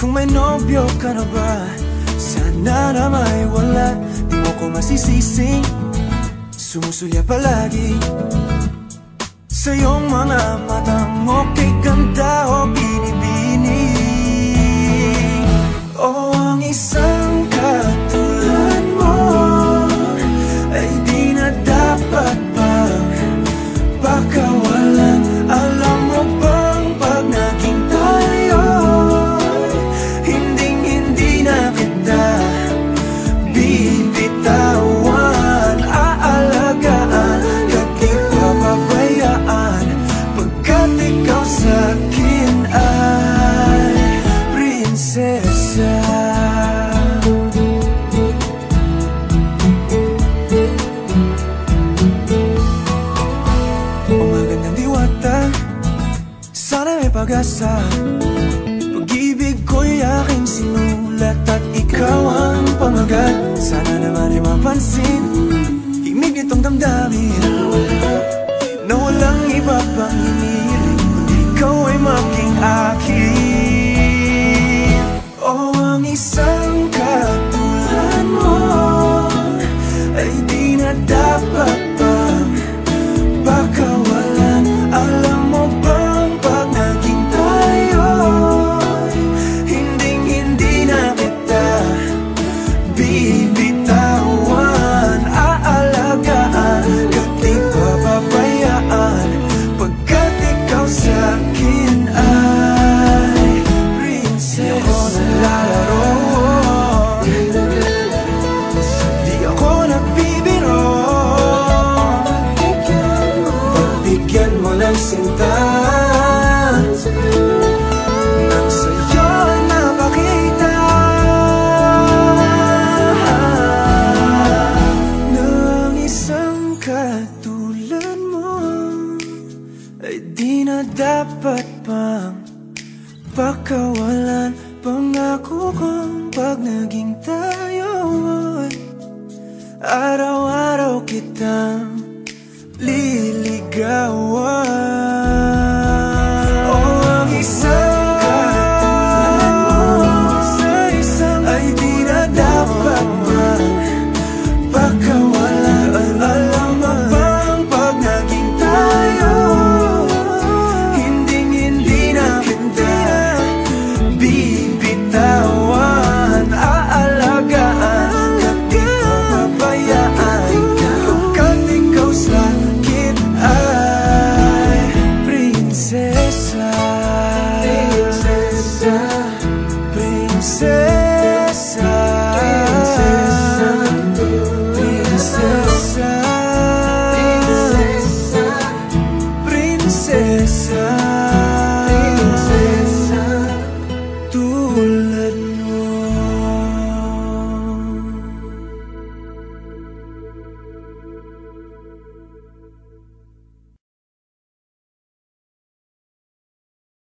Kung may nobyo ka na ba, sana na may wala. Di mo ko masisising sumusulya palagi sa iyong mga mata mo, kay ganda o binibini. O ang isang katulad mo ay di na dapat pang pakawalan. Alam mo bang pag naging tayo, hinding-hindi na kita bibitawan. Aalagaan at di papabayaan, pagkat ikaw sa'kin ay prinsesa. Sana may pag-asa. Pag-ibig ko'y aking sinulat at ikaw ang pamagat. Sana naman ay mapansin himig nitong damdamin na walang iba pang hiniling kundi ikaw ay maging akin. O ang isang katulad mo ay di na dapat pang pakawalan. Alam mo ba bibitawan, aalagaan at di papabayaan, pagkat ikaw sa'kin ay prinsesa. Di ako naglalaro, di ako nagbibiro. Pagbigyan mo ng sinta, nang sa'yo napakita katulad mo ay di na dapat pang pakawalan. Pangako kong pag naging tayo ay araw-araw kitang liligawan.